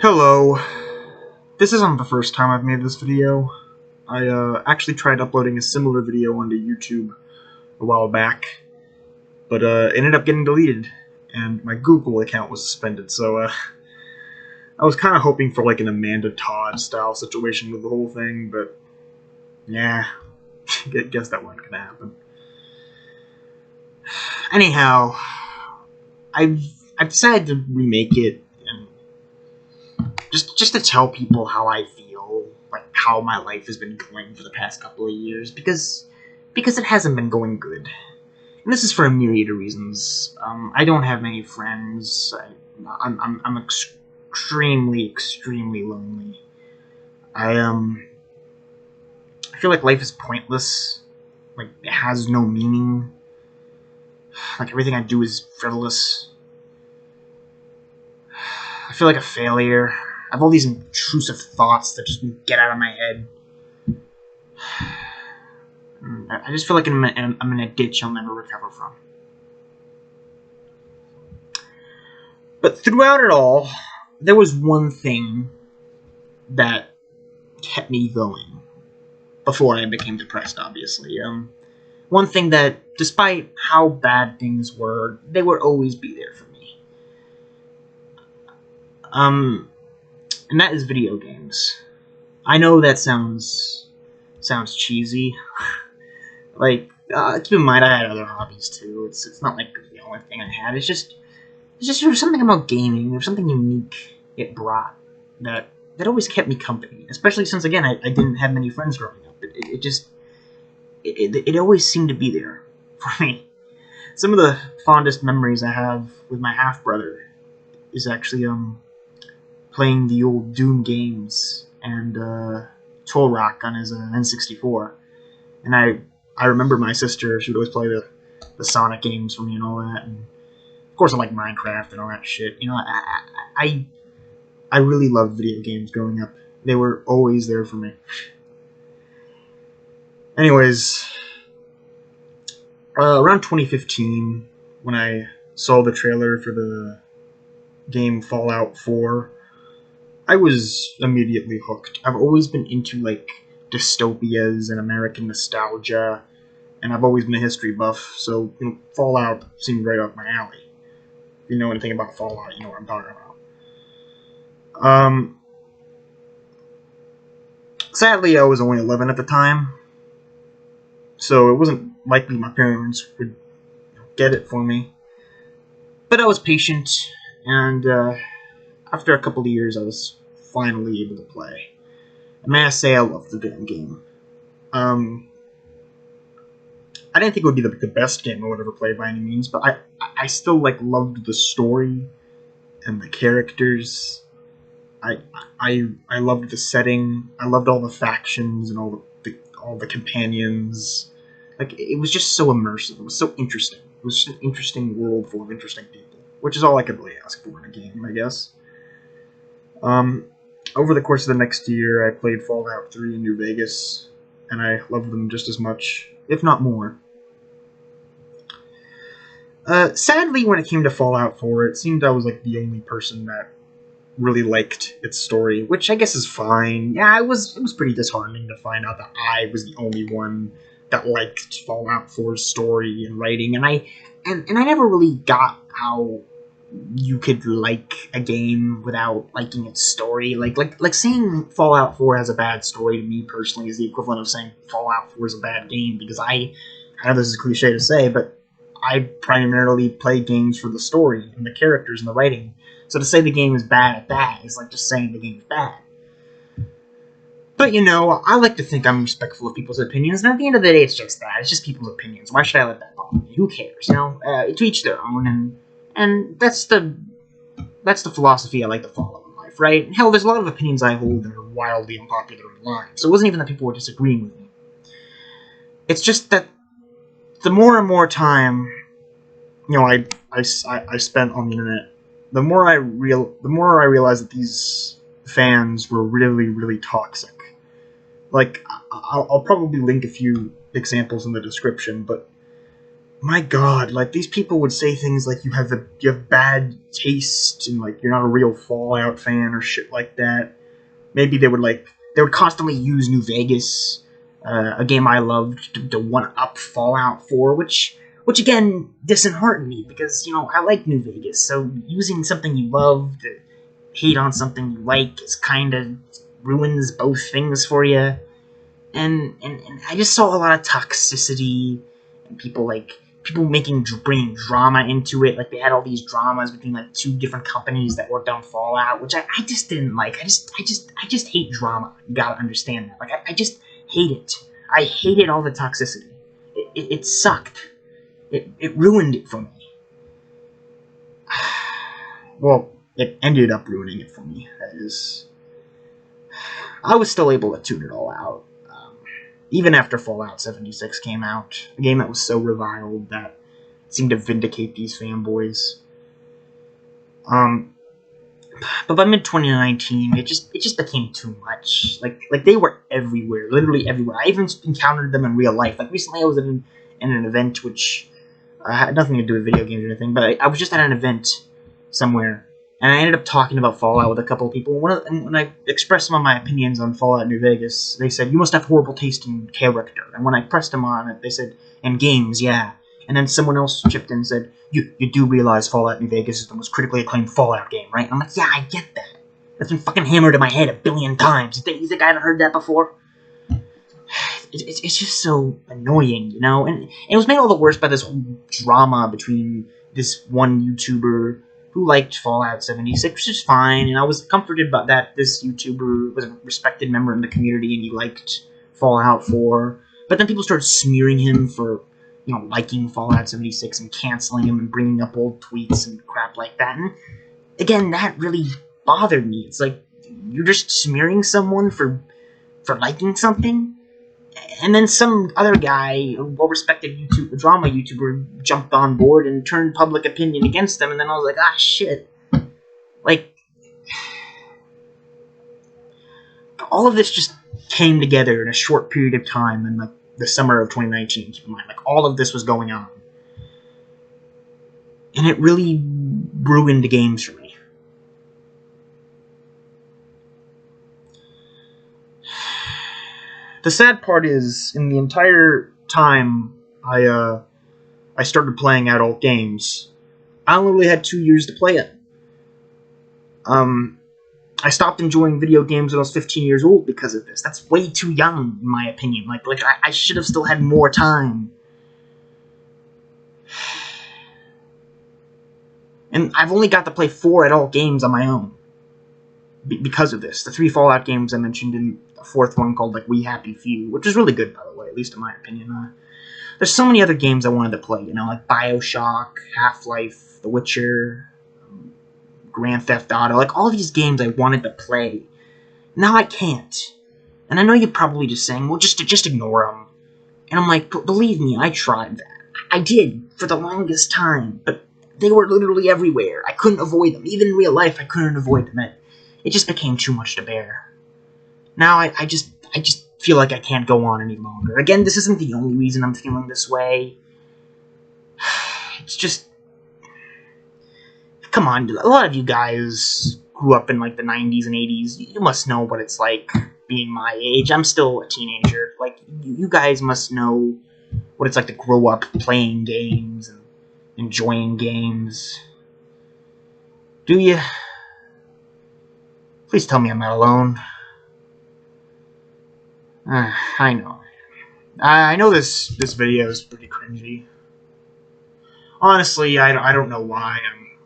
Hello. This isn't the first time I've made this video. I actually tried uploading a similar video onto YouTube a while back, but ended up getting deleted, and my Google account was suspended, so I was kind of hoping for like an Amanda Todd style situation with the whole thing, but yeah, guess that wasn't gonna happen. Anyhow, I've decided to remake it, and just to tell people how I feel, like how my life has been going for the past couple of years, because it hasn't been going good. And this is for a myriad of reasons. I don't have many friends. I'm extremely lonely. I feel like life is pointless. Like, it has no meaning. Like, everything I do is frivolous. I feel like a failure. I have all these intrusive thoughts that just get out of my head. I just feel like I'm in a ditch I'll never recover from. But throughout it all, there was one thing that kept me going. Before I became depressed, obviously. One thing that, despite how bad things were, they would always be there for me. And that is video games. I know that sounds cheesy. Like, keep in mind I had other hobbies too. It's not like the only thing I had. It's just there was something about gaming. There was something unique it brought that always kept me company. Especially since, again, I didn't have many friends growing up. It always seemed to be there for me. Some of the fondest memories I have with my half brother is actually playing the old Doom games and Toll Rock on his N64. And I remember my sister, she would always play the Sonic games for me and all that. And of course I like Minecraft and all that shit. You know, I really loved video games growing up. They were always there for me. Anyways, around 2015, when I saw the trailer for the game Fallout 4, I was immediately hooked. I've always been into, like, dystopias and American nostalgia, and I've always been a history buff, so, you know, Fallout seemed right up my alley. If you know anything about Fallout, you know what I'm talking about. Sadly, I was only 11 at the time, so it wasn't likely my parents would get it for me. But I was patient, and after a couple of years, I was finally able to play. And may I say, I loved the damn game. I didn't think it would be the best game I would ever play by any means, but I still loved the story and the characters. I loved the setting. I loved all the factions and all the companions. Like, it was just so immersive. It was so interesting. It was just an interesting world full of interesting people, which is all I could really ask for in a game, I guess. Over the course of the next year, I played Fallout 3 in New Vegas, and I loved them just as much, if not more. Sadly, when it came to Fallout 4, it seemed I was like the only person that really liked its story, which I guess is fine. Yeah, it was pretty disheartening to find out that I was the only one that liked Fallout 4's story and writing, and I never really got how you could like a game without liking its story. Like saying Fallout 4 has a bad story to me personally is the equivalent of saying Fallout 4 is a bad game, because I know this is cliche to say, but I primarily play games for the story and the characters and the writing. So to say the game is bad at that is like just saying the game's bad. But, you know, I like to think I'm respectful of people's opinions, and at the end of the day, it's just that. It's just people's opinions. Why should I let that bother me? Who cares? You know, to each their own, and that's the philosophy I like to follow in life, right? Hell, there's a lot of opinions I hold that are wildly unpopular online, so it wasn't even that people were disagreeing with me. It's just that the more and more time, you know, I spent on the internet, the more I realized that these fans were really toxic. Like, I'll probably link a few examples in the description, but my God, like, these people would say things like you have bad taste and like you're not a real Fallout fan or shit like that. Maybe they would constantly use New Vegas, a game I loved, to one up Fallout 4, which again disheartened me because I like New Vegas. So using something you love to hate on something you like is kind of ruins both things for you. And I just saw a lot of toxicity and people bringing drama into it. Like they had all these dramas between like two different companies that worked on Fallout, which I just didn't like. I just hate drama. You gotta understand that. Like I just hate it. I hated all the toxicity. It sucked. It ruined it for me. Well, it ended up ruining it for me. That is, I was still able to tune it all out. Even after Fallout 76 came out, a game that was so reviled that seemed to vindicate these fanboys. But by mid 2019, it just became too much. Like they were everywhere, literally everywhere. I even encountered them in real life. Like recently, I was in an event which had nothing to do with video games or anything, but I was just at an event somewhere, and I ended up talking about Fallout with a couple of people. And when I expressed some of my opinions on Fallout New Vegas, they said, "You must have horrible taste in character." And when I pressed them on it, they said, "In games, yeah." And then someone else chipped in and said, you do realize Fallout New Vegas is the most critically acclaimed Fallout game, right? And I'm like, yeah, I get that. That's been fucking hammered in my head 1 billion times. You think I haven't heard that before? It's just so annoying, And it was made all the worse by this whole drama between this one YouTuber who liked Fallout 76, which is fine, and I was comforted by that this YouTuber was a respected member in the community and he liked Fallout 4. But then people started smearing him for liking Fallout 76 and canceling him and bringing up old tweets and crap like that. And again, that really bothered me. It's like, you're just smearing someone for liking something? And then some other guy, a well-respected drama YouTuber, jumped on board and turned public opinion against them, and then I was like, ah, shit. Like, all of this just came together in a short period of time, and like, the summer of 2019, keep in mind. Like, all of this was going on. And it really ruined the games for me. The sad part is, in the entire time I started playing adult games, I only really had 2 years to play it. I stopped enjoying video games when I was 15 years old because of this. That's way too young, in my opinion. Like I should have still had more time. And I've only got to play 4 adult games on my own because of this. The 3 Fallout games I mentioned, and a 4th one called like We Happy Few, which is really good, by the way, at least in my opinion. There's so many other games I wanted to play, like BioShock, Half-Life, The Witcher, Grand Theft Auto, like all these games I wanted to play. Now I can't. And I know you're probably just saying, well, just ignore them. And I'm like, believe me, I tried that. I did, for the longest time, but they were literally everywhere. I couldn't avoid them. Even in real life, I couldn't avoid them. It just became too much to bear. Now I just feel like I can't go on any longer. Again, this isn't the only reason I'm feeling this way. It's just, come on, a lot of you guys grew up in like the 90s and 80s. You must know what it's like being my age. I'm still a teenager. Like, you guys must know what it's like to grow up playing games and enjoying games. Do you? Please tell me I'm not alone. I know. I know this video is pretty cringy. Honestly, I don't know why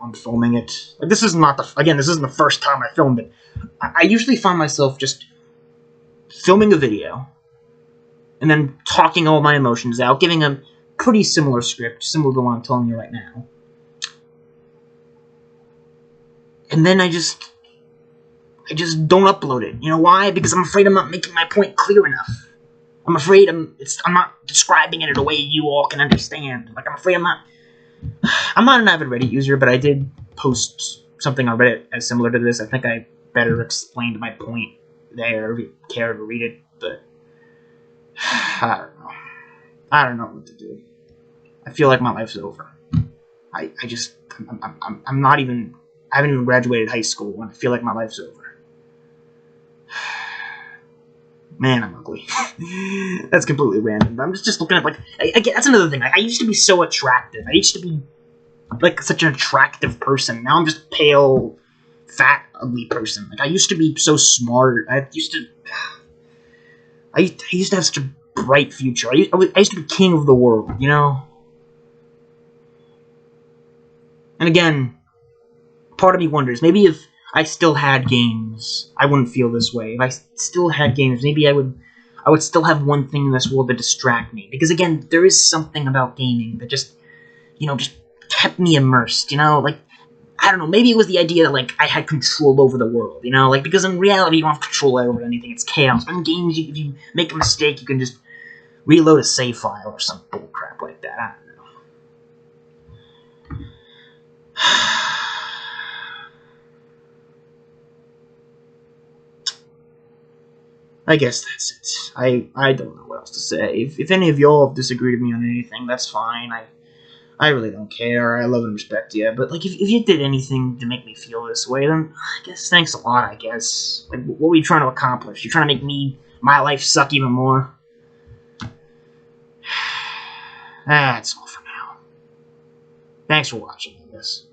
I'm filming it. Like, this isn't the first time I filmed it. I usually find myself just filming a video and then talking all my emotions out, giving a pretty similar script, similar to what I'm telling you right now. And then I just don't upload it. You know why? Because I'm afraid I'm not making my point clear enough. I'm afraid I'm not describing it in a way you all can understand. Like, I'm afraid I'm not an avid Reddit user, but I did post something on Reddit as similar to this. I think I better explained my point there if you care to read it, but I don't know what to do. I feel like my life's over. I just, I'm not even, I haven't even graduated high school, and I feel like my life's over. Man, I'm ugly. That's completely random. But I'm just looking at, like, that's another thing. Like, I used to be so attractive. I used to be, like, such an attractive person. Now I'm just a pale, fat, ugly person. Like, I used to be so smart. I used to have such a bright future. I used to be king of the world, you know? And again, part of me wonders, maybe if I still had games, I wouldn't feel this way. If I still had games, maybe I would still have one thing in this world to distract me. Because again, there is something about gaming that just, just kept me immersed, like, I don't know, maybe it was the idea that, like, I had control over the world, like, because in reality, you don't have control over anything, it's chaos. But in games, if you make a mistake, you can just reload a save file or some bullcrap like that, I don't know. I guess that's it. I don't know what else to say. If any of y'all have disagreed with me on anything, that's fine. I really don't care. I love and respect you. But, like, if you did anything to make me feel this way, then I guess thanks a lot, I guess. Like, what were you trying to accomplish? You trying to make my life suck even more? That's all for now. Thanks for watching, I guess.